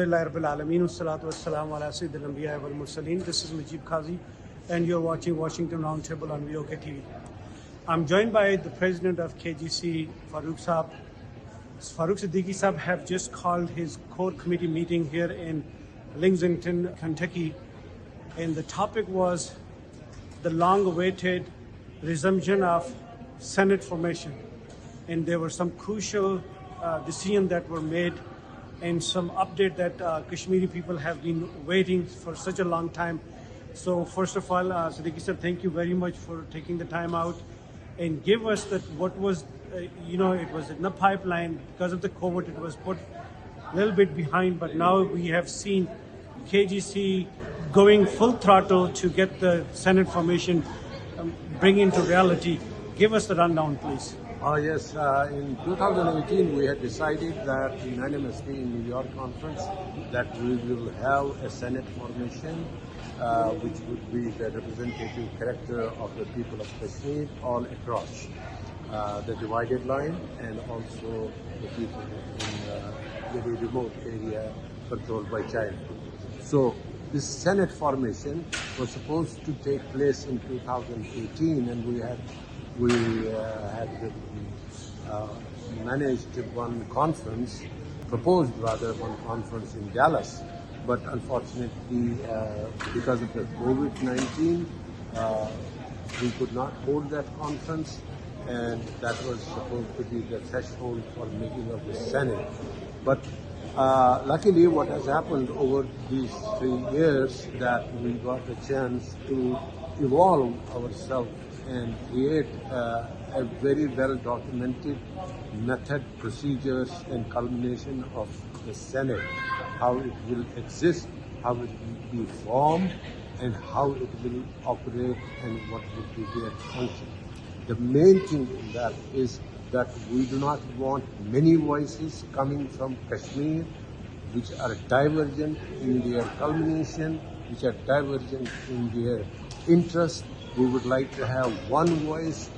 Alhamdulillah Rabbil Alameen, wassalatu wassalamu ala Sayyidil Anbiya wal Mursaleen. This is mujeebkazi, and you're watching Washington Roundtable on VOKTV. I'm joined by the president of KGC, Farooq Saab. Farooq Siddiqui Saab have just called his core committee meeting here in Lexington, Kentucky, and the topic was the long-awaited resumption of Senate formation. And there were some crucial decisions that were made and some update that Kashmiri people have been waiting for such a long time. So first of all, Siddiqui sir, thank you very much for taking the time out and give us that what was, it was in the pipeline. Because of the COVID, it was put a little bit behind, but now we have seen KGC going full throttle to get the Senate formation bring into reality. Give us the rundown, please. Yes, in 2018 we had decided that unanimously in New York conference that we will have a Senate formation which would be the representative character of the people of Kashmir all across the divided line and also the people in the very remote area controlled by China. So this Senate formation was supposed to take place in 2018, and we had managed one conference, proposed rather one conference in Dallas, but unfortunately because of the COVID-19 we could not hold that conference, and that was supposed to be the threshold for making of the Senate. But luckily what has happened over these 3 years that we got the chance to evolve ourselves and create a very well documented method, procedures and culmination of the Senate, how it will exist, how it will be formed and how it will operate and what would be their function. The main thing in that is that we do not want many voices coming from Kashmir which are divergent in their culmination, which are divergent in their interest. We would like to have one voice,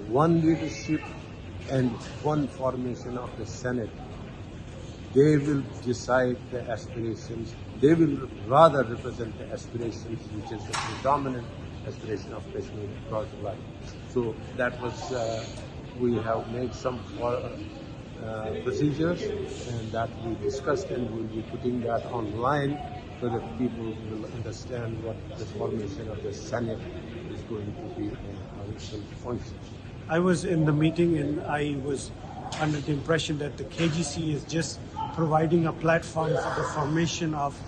one leadership, and one formation of the Senate. They will decide the aspirations. They will rather represent the aspirations, which is the predominant aspiration of Kashmir across the line. So that was, we have made some procedures, and that we discussed, and we'll be putting that online so that people will understand what the formation of the Senate is going to be and how it will function. I was in the meeting and I was under the impression that the KGC is just providing a platform for the formation of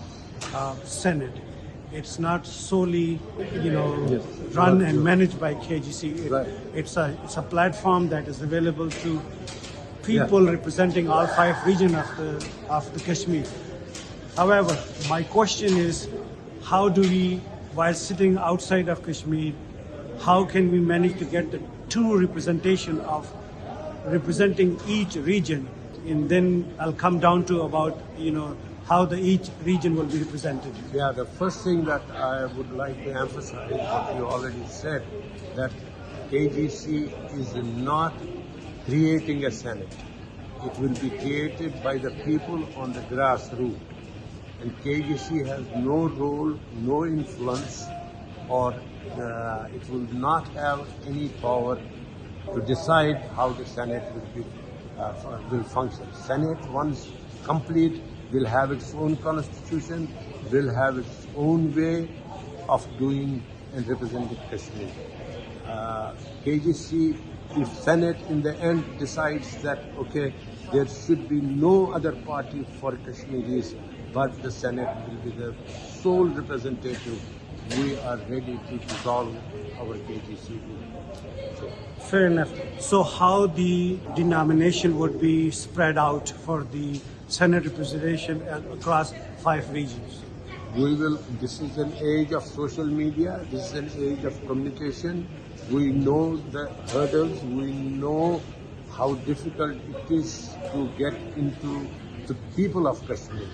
Senate. It's not solely, run and managed by KGC. Right. It's a platform that is available to people representing all 5 regions of the Kashmir. However, my question is, how do we, while sitting outside of Kashmir, how can we manage to get the 2 representation of representing each region? And then I'll come down to about, how each region will be represented. Yeah, the first thing that I would like to emphasize, what you already said, that KGC is not creating a Senate. It will be created by the people on the grassroots. And KGC has no role, no influence, or it will not have any power to decide how the Senate will function. Senate, once complete, will have its own constitution, will have its own way of doing and representing Kashmir. KGC, if Senate in the end decides that, okay, there should be no other party for Kashmiris, but the Senate will be the sole representative, we are ready to dissolve our KGC. Fair enough. So how the denomination would be spread out for the Senate representation across 5 regions? This is an age of social media, this is an age of communication. We know the hurdles, we know how difficult it is to get into the people of Kashmir.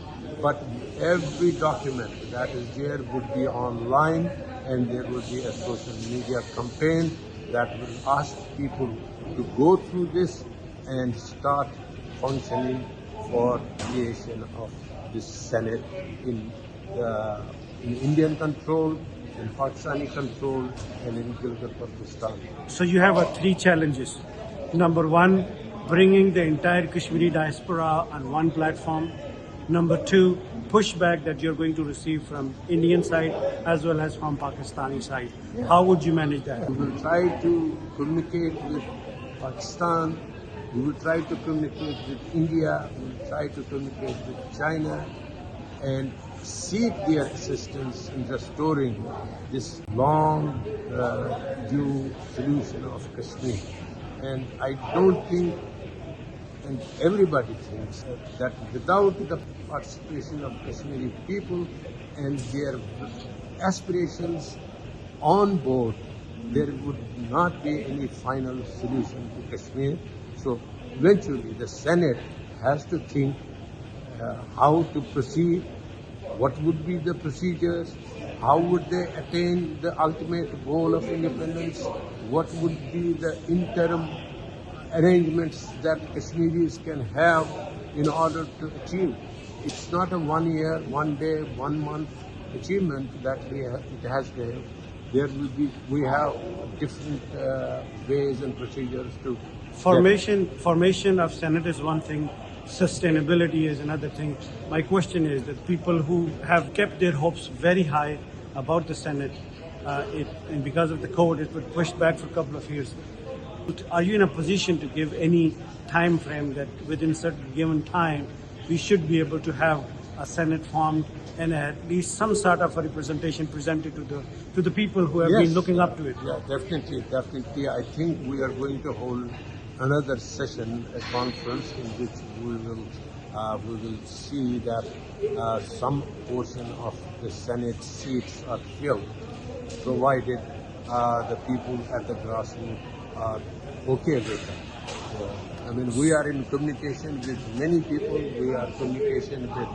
But every document that is there would be online, and there would be a social media campaign that will ask people to go through this and start functioning for creation of this Senate in Indian control, in Pakistani control, and in Gilgit-Baltistan. So you have three challenges. Number one, bringing the entire Kashmiri diaspora on one platform. Number two, pushback that you're going to receive from Indian side as well as from Pakistani side. Yeah. How would you manage that? We will try to communicate with Pakistan. We will try to communicate with India. We will try to communicate with China and seek their assistance in restoring this long due solution of Kashmir. And I don't think, and everybody thinks, that without the participation of Kashmiri people and their aspirations on board, there would not be any final solution to Kashmir. So eventually the Senate has to think how to proceed, what would be the procedures, how would they attain the ultimate goal of independence, what would be the interim arrangements that Kashmiris can have in order to achieve. It's not a 1 year, 1 day, 1 month achievement that it has to have. We have different ways and procedures to Formation of Senate is one thing, sustainability is another thing. My question is that people who have kept their hopes very high about the Senate, and because of the code, it was pushed back for a couple of years. Are you in a position to give any time frame that within a certain given time we should be able to have a Senate formed and at least some sort of a representation presented to the people who have been looking up to it? Yeah, definitely. I think we are going to hold another session, a conference in which we will see that some portion of the Senate seats are filled, provided the people at the grassroots are okay with that. I mean, we are in communication with many people. We are communication with.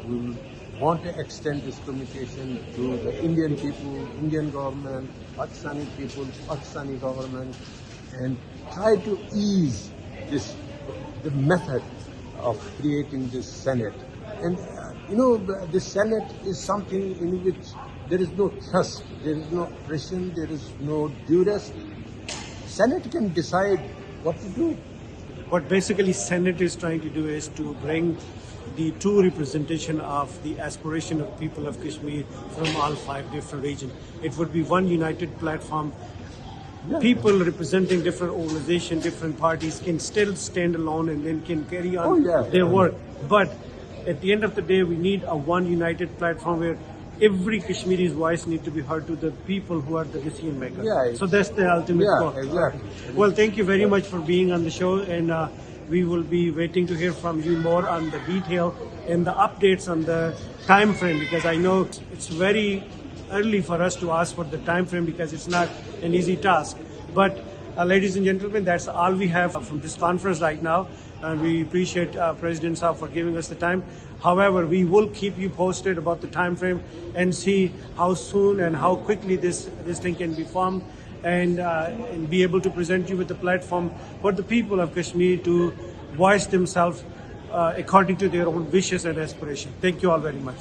We will want to extend this communication to the Indian people, Indian government, Pakistani people, Pakistani government, and try to ease the method of creating this Senate. And the Senate is something in which there is no trust, there is no oppression, there is no duress. Senate can decide what to do. What basically Senate is trying to do is to bring the true representation of the aspiration of people of Kashmir from all 5 different regions. It would be one united platform. People representing different organizations, different parties can still stand alone and then can carry on their work. But at the end of the day, we need a one united platform where every Kashmiri's voice needs to be heard to the people who are the decision makers. So that's the ultimate goal. Exactly. Well, thank you very much for being on the show, and we will be waiting to hear from you more on the detail and the updates on the time frame, because I know it's very early for us to ask for the time frame because it's not an easy task. But ladies and gentlemen, that's all we have from this conference right now, and we appreciate President Saab for giving us the time. However, we will keep you posted about the time frame and see how soon and how quickly this thing can be formed, and be able to present you with the platform for the people of Kashmir to voice themselves according to their own wishes and aspirations. Thank you all very much.